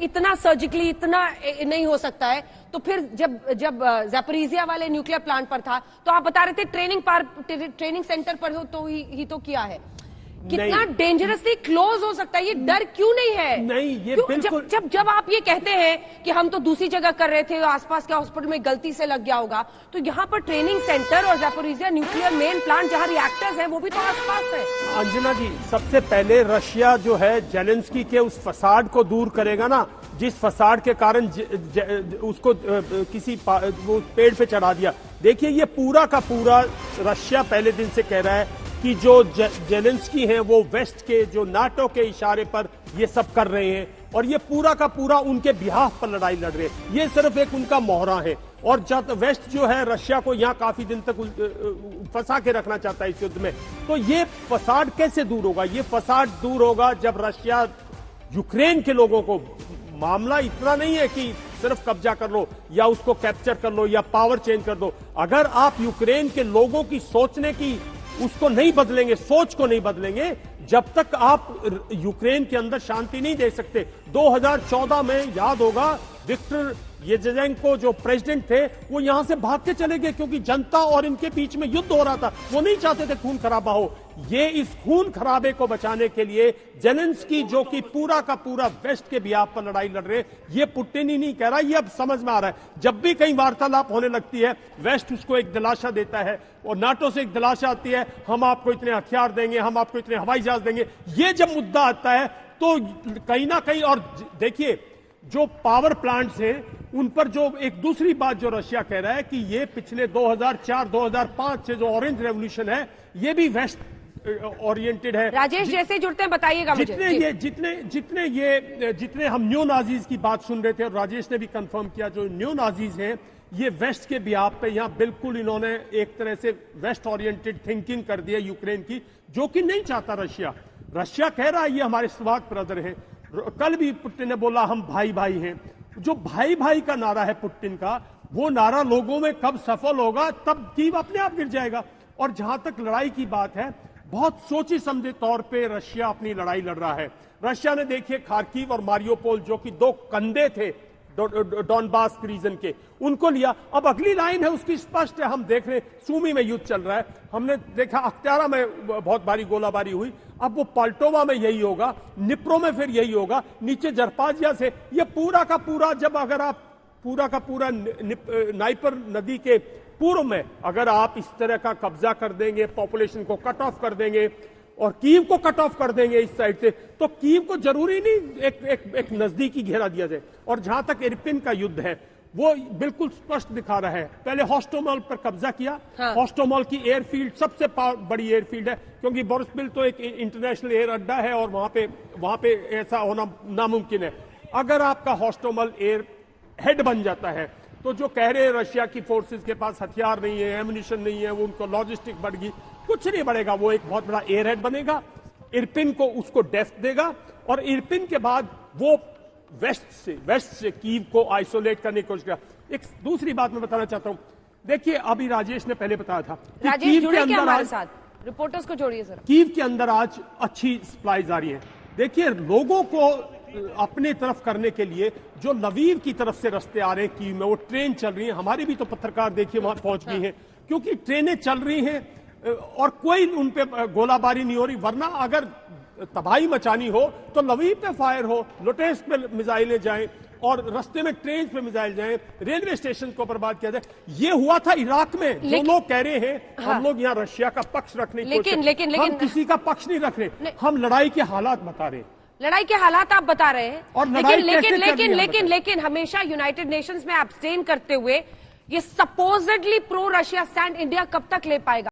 इतना सर्जिकली इतना नहीं हो सकता है, तो फिर जब ज़ैपोरिज़िया वाले न्यूक्लियर प्लांट पर था तो आप बता रहे थे ट्रेनिंग सेंटर पर हो तो ही तो किया है। कितना डेंजरसली क्लोज हो सकता है, ये डर क्यों नहीं है? नहीं, ये बिल्कुल जब आप ये कहते हैं कि हम तो दूसरी जगह कर रहे थे, आसपास के हॉस्पिटल में गलती से लग गया होगा, तो यहाँ पर ट्रेनिंग सेंटर और ज़ैपोरिज़िया न्यूक्लियर मेन प्लांट जहाँ रिएक्टर्स है वो भी तो आसपास है। अंजना जी, सबसे पहले रशिया जो है जेलेंस्की के उस फसाड को दूर करेगा ना, जिस फसाड के कारण उसको किसी वो पेड़ पे चढ़ा दिया। देखिए, ये पूरा का पूरा रशिया पहले दिन से कह रहा है कि जो जेलेंस्की हैं वो वेस्ट के, जो नाटो के इशारे पर ये सब कर रहे हैं और ये पूरा का पूरा उनके बिहाफ पर लड़ाई लड़ रहे हैं। ये सिर्फ एक उनका मोहरा है और जब वेस्ट जो है रशिया को यहाँ काफी दिन तक फंसा के रखना चाहता है इस युद्ध में। तो ये फसाड कैसे दूर होगा? ये फसाड दूर होगा जब रशिया यूक्रेन के लोगों को, मामला इतना नहीं है कि सिर्फ कब्जा कर लो या उसको कैप्चर कर लो या पावर चेंज कर दो। अगर आप यूक्रेन के लोगों की सोचने की उसको नहीं बदलेंगे, सोच को नहीं बदलेंगे, जब तक आप यूक्रेन के अंदर शांति नहीं दे सकते। 2014 में याद होगा विक्टर येजेंको जो प्रेसिडेंट थे वो यहां से भाग के चले गए क्योंकि जनता और इनके बीच में युद्ध हो रहा था। वो नहीं चाहते थे खून खराबा हो। ये इस खून खराबे को बचाने के लिए जेलेंस्की जो कि पूरा का पूरा वेस्ट के बिहाफ पर लड़ाई लड़ रहे, ये पुतिन ही नहीं कह रहा, ये अब समझ में आ रहा है। जब भी कहीं वार्तालाप होने लगती है वेस्ट उसको एक दिलासा देता है और नाटो से एक दिलासा आती है, हम आपको इतने हथियार देंगे, हम आपको इतने हवाई जहाज देंगे। ये जब मुद्दा आता है तो कहीं ना कहीं, और देखिए जो पावर प्लांट्स हैं उन पर जो एक दूसरी बात जो रशिया कह रहा है कि ये पिछले 2004-2005 से जो ऑरेंज रेवोल्यूशन है ये भी वेस्ट ओरिएंटेड है। राजेश जैसे जुड़ते हैं बताइएगा मुझे। जितने हम न्यू नाजीज की बात सुन रहे थे और राजेश ने भी कंफर्म किया, जो न्यू नाजीज हैं ये वेस्ट के बिहाफ पे यहाँ बिल्कुल इन्होंने एक तरह से वेस्ट ओरिएंटेड थिंकिंग कर दी है यूक्रेन की, जो कि नहीं चाहता रशिया। रशिया कह रहा है ये हमारे स्वार्थ ब्रदर है। कल भी पुतिन ने बोला हम भाई भाई हैं। जो भाई भाई का नारा है पुतिन का, वो नारा लोगों में कब सफल होगा तब कीव अपने आप गिर जाएगा। और जहां तक लड़ाई की बात है, बहुत सोची समझे तौर पे रशिया अपनी लड़ाई लड़ रहा है। रशिया ने देखिए खार्किव और मारियोपोल जो कि दो कंधे थे डॉनबास रीजन के, उनको लिया। अब अगली लाइन है उसकी स्पष्ट है, हम देख रहे सूमी में युद्ध चल रहा है, हमने देखा अख्तियारा में बहुत भारी गोलाबारी हुई, अब वो पाल्टोवा में यही होगा, निप्रो में फिर यही होगा, नीचे जरपाजिया से ये पूरा का पूरा, जब अगर आप पूरा का पूरा नाइपर नदी के पूर्व में अगर आप इस तरह का कब्जा कर देंगे, पॉपुलेशन को कट ऑफ कर देंगे और कीव को कट ऑफ कर देंगे इस साइड से, तो कीव को जरूरी नहीं एक नजदीकी घेरा दिया जाए। और जहां तक इरपिन का युद्ध है वो बिल्कुल स्पष्ट दिखा रहा है। पहले हॉस्टोमॉल पर कब्जा किया। हाँ। हॉस्टोमॉल की एयरफील्ड सबसे बड़ी एयरफील्ड है क्योंकि बोरिसपिल तो एक इंटरनेशनल एयर अड्डा है और वहां पे ऐसा होना नामुमकिन है। अगर आपका हॉस्टोमॉल एयर हेड बन जाता है तो जो कह रहे हैं रशिया की फोर्सेस के पास हथियार नहीं है, एमुनिशन नहीं है, वो उनको लॉजिस्टिक बढ़ गई, कुछ नहीं बढ़ेगा। वो एक बहुत बड़ा एयर हेड बनेगा, इरपिन को उसको डेप्थ देगा और इरपिन के बाद वो वेस्ट से कीव को आइसोलेट करने की कोशिश करेगा। एक दूसरी बात मैं बताना चाहता हूं, देखिए अभी राजेश ने पहले बताया था कि कीव के अंदर हमारे साथ रिपोर्टर्स को जोड़िए सर। कीव के अंदर आज अच्छी सप्लाईज आ रही है। देखिए लोगों को अपने तरफ करने के लिए जो लवीव की तरफ से रास्ते आ रहे हैं कीव में, वो ट्रेन चल रही है। हमारे भी तो पत्रकार देखिए वहां पहुंच गई हैं क्योंकि ट्रेनें चल रही हैं और कोई उन पे गोलाबारी नहीं हो रही। वरना अगर तबाही मचानी हो तो लवीव पे फायर हो, लोटेस पे मिसाइलें जाएं और रास्ते में ट्रेन पे मिसाइल जाएं, रेलवे स्टेशन को बर्बाद किया जाए। ये हुआ था इराक में। जो लोग कह रहे हैं हम लोग यहाँ रशिया का पक्ष रखने की कोशिश, लेकिन हम किसी का पक्ष नहीं रख रहे, हम लड़ाई के हालात बता रहे हैं। लड़ाई के हालात आप बता रहे हैं और लेकिन हमेशा यूनाइटेड नेशंस में एब्सटेन करते हुए ये supposedly pro Russia stand India कब तक ले पाएगा?